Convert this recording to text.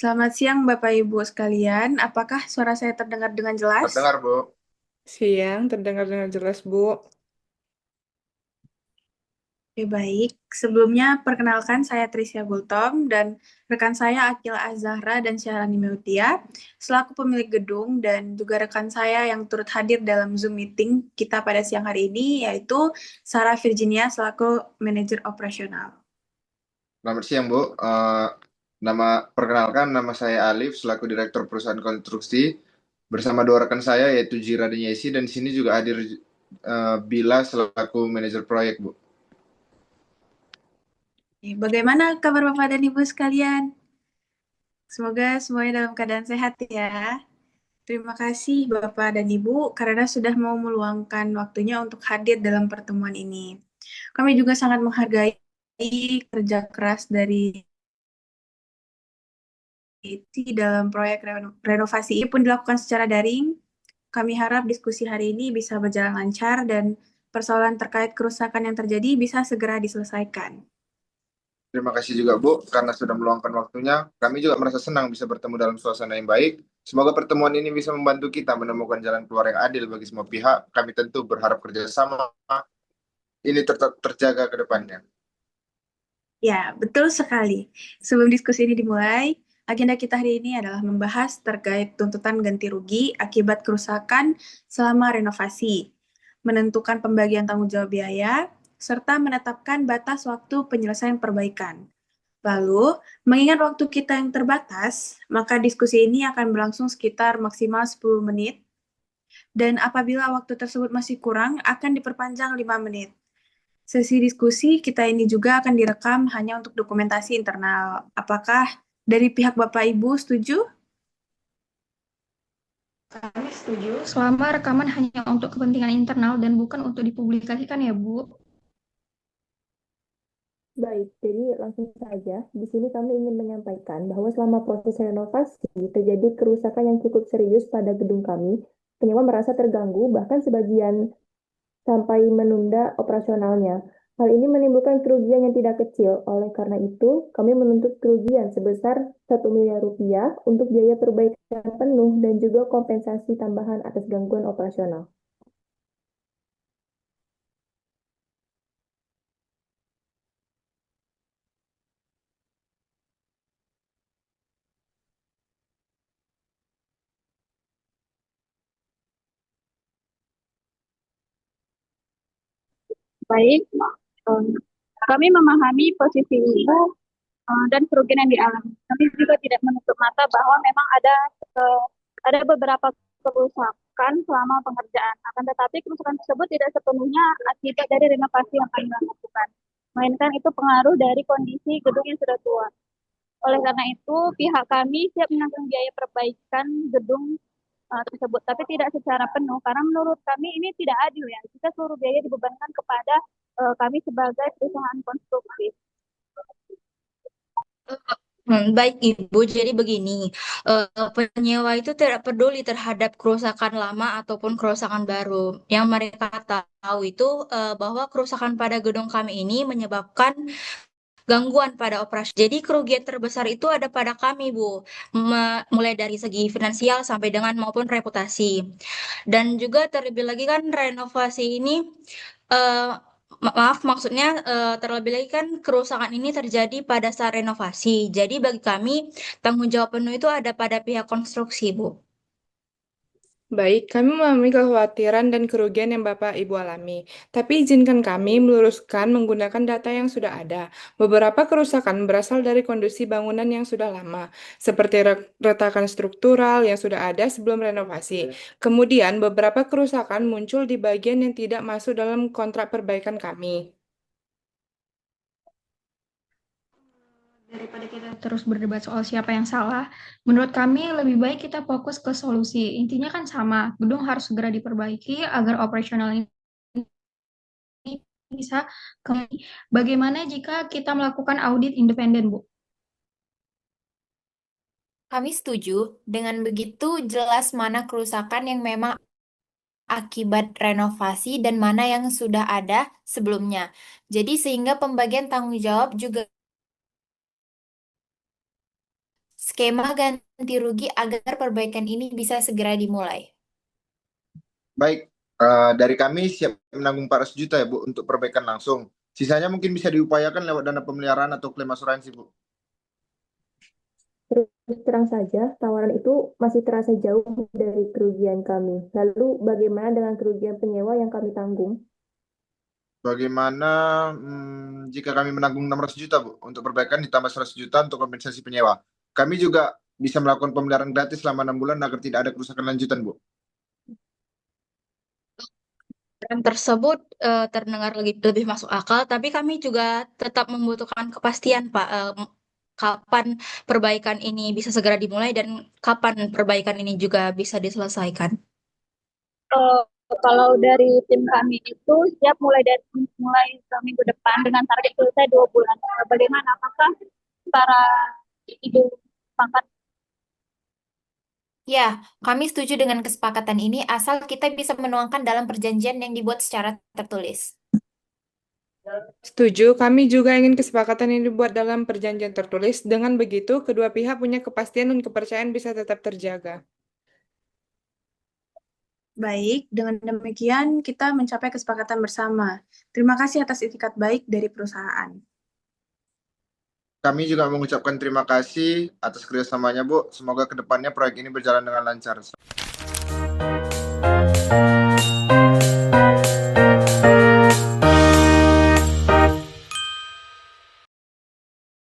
Selamat siang Bapak Ibu sekalian. Apakah suara saya terdengar dengan jelas? Terdengar, Bu. Siang, terdengar dengan jelas, Bu. Oke, baik. Sebelumnya perkenalkan saya Trisya Gultom dan rekan saya Akila Azahra dan Syahrani Meutia selaku pemilik gedung dan juga rekan saya yang turut hadir dalam Zoom meeting kita pada siang hari ini yaitu Sarah Virginia selaku manajer operasional. Selamat siang, Bu. Perkenalkan, nama saya Alif selaku Direktur Perusahaan Konstruksi bersama dua rekan saya yaitu Jira dan Yesi dan di sini juga hadir Bila selaku manajer proyek, Bu. Bagaimana kabar Bapak dan Ibu sekalian? Semoga semuanya dalam keadaan sehat ya. Terima kasih Bapak dan Ibu karena sudah mau meluangkan waktunya untuk hadir dalam pertemuan ini. Kami juga sangat menghargai kerja keras dari IT dalam proyek renovasi ini pun dilakukan secara daring. Kami harap diskusi hari ini bisa berjalan lancar dan persoalan terkait kerusakan yang terjadi bisa segera diselesaikan. Terima kasih juga, Bu, karena sudah meluangkan waktunya. Kami juga merasa senang bisa bertemu dalam suasana yang baik. Semoga pertemuan ini bisa membantu kita menemukan jalan keluar yang adil bagi semua pihak. Kami tentu berharap kerjasama ini tetap terjaga ke depannya. Ya, betul sekali. Sebelum diskusi ini dimulai, agenda kita hari ini adalah membahas terkait tuntutan ganti rugi akibat kerusakan selama renovasi, menentukan pembagian tanggung jawab biaya, serta menetapkan batas waktu penyelesaian perbaikan. Lalu, mengingat waktu kita yang terbatas, maka diskusi ini akan berlangsung sekitar maksimal 10 menit, dan apabila waktu tersebut masih kurang, akan diperpanjang 5 menit. Sesi diskusi kita ini juga akan direkam hanya untuk dokumentasi internal. Apakah dari pihak Bapak Ibu setuju? Kami setuju selama rekaman hanya untuk kepentingan internal dan bukan untuk dipublikasikan ya, Bu. Baik, jadi langsung saja. Di sini kami ingin menyampaikan bahwa selama proses renovasi terjadi kerusakan yang cukup serius pada gedung kami. Penyewa merasa terganggu, bahkan sebagian sampai menunda operasionalnya. Hal ini menimbulkan kerugian yang tidak kecil. Oleh karena itu, kami menuntut kerugian sebesar 1 miliar rupiah untuk biaya perbaikan penuh dan juga kompensasi tambahan atas gangguan operasional. Baik, em, kami memahami posisi Ibu dan kerugian yang dialami. Kami juga tidak menutup mata bahwa memang ada beberapa kerusakan selama pengerjaan. Akan tetapi kerusakan tersebut tidak sepenuhnya akibat dari renovasi yang kami lakukan, melainkan itu pengaruh dari kondisi gedung yang sudah tua. Oleh karena itu, pihak kami siap menanggung biaya perbaikan gedung tersebut, tapi tidak secara penuh, karena menurut kami ini tidak adil ya, jika seluruh biaya dibebankan kepada kami sebagai perusahaan konstruksi. Baik Ibu, jadi begini, penyewa itu tidak peduli terhadap kerusakan lama ataupun kerusakan baru. Yang mereka tahu itu bahwa kerusakan pada gedung kami ini menyebabkan gangguan pada operasi. Jadi kerugian terbesar itu ada pada kami, Bu, mulai dari segi finansial sampai dengan maupun reputasi. Dan juga terlebih lagi kan renovasi ini eh, maaf, maksudnya terlebih lagi kan kerusakan ini terjadi pada saat renovasi. Jadi bagi kami tanggung jawab penuh itu ada pada pihak konstruksi, Bu. Baik, kami memahami kekhawatiran dan kerugian yang Bapak Ibu alami. Tapi izinkan kami meluruskan menggunakan data yang sudah ada. Beberapa kerusakan berasal dari kondisi bangunan yang sudah lama, seperti retakan struktural yang sudah ada sebelum renovasi. Kemudian, beberapa kerusakan muncul di bagian yang tidak masuk dalam kontrak perbaikan kami. Daripada kita terus berdebat soal siapa yang salah, menurut kami lebih baik kita fokus ke solusi. Intinya kan sama, gedung harus segera diperbaiki agar operasional ini bisa kembali. Bagaimana jika kita melakukan audit independen, Bu? Kami setuju. Dengan begitu, jelas mana kerusakan yang memang akibat renovasi dan mana yang sudah ada sebelumnya. Jadi, sehingga pembagian tanggung jawab juga skema ganti rugi agar perbaikan ini bisa segera dimulai. Baik, dari kami siap menanggung 400 juta ya Bu untuk perbaikan langsung. Sisanya mungkin bisa diupayakan lewat dana pemeliharaan atau klaim asuransi Bu. Terus terang saja, tawaran itu masih terasa jauh dari kerugian kami. Lalu bagaimana dengan kerugian penyewa yang kami tanggung? Bagaimana jika kami menanggung 600 juta Bu untuk perbaikan ditambah 100 juta untuk kompensasi penyewa. Kami juga bisa melakukan pemeliharaan gratis selama 6 bulan agar tidak ada kerusakan lanjutan Bu. Saran tersebut terdengar lebih masuk akal, tapi kami juga tetap membutuhkan kepastian, Pak. Kapan perbaikan ini bisa segera dimulai dan kapan perbaikan ini juga bisa diselesaikan. Eh, Kalau dari tim kami itu siap mulai minggu depan dengan target selesai 2 bulan. Bagaimana? Apakah para ibu pangkat Ya, kami setuju dengan kesepakatan ini asal kita bisa menuangkan dalam perjanjian yang dibuat secara tertulis. Setuju, kami juga ingin kesepakatan ini dibuat dalam perjanjian tertulis. Dengan begitu, kedua pihak punya kepastian dan kepercayaan bisa tetap terjaga. Baik, dengan demikian kita mencapai kesepakatan bersama. Terima kasih atas itikat baik dari perusahaan. Kami juga mengucapkan terima kasih atas kerjasamanya Bu. Semoga kedepannya proyek ini berjalan dengan lancar.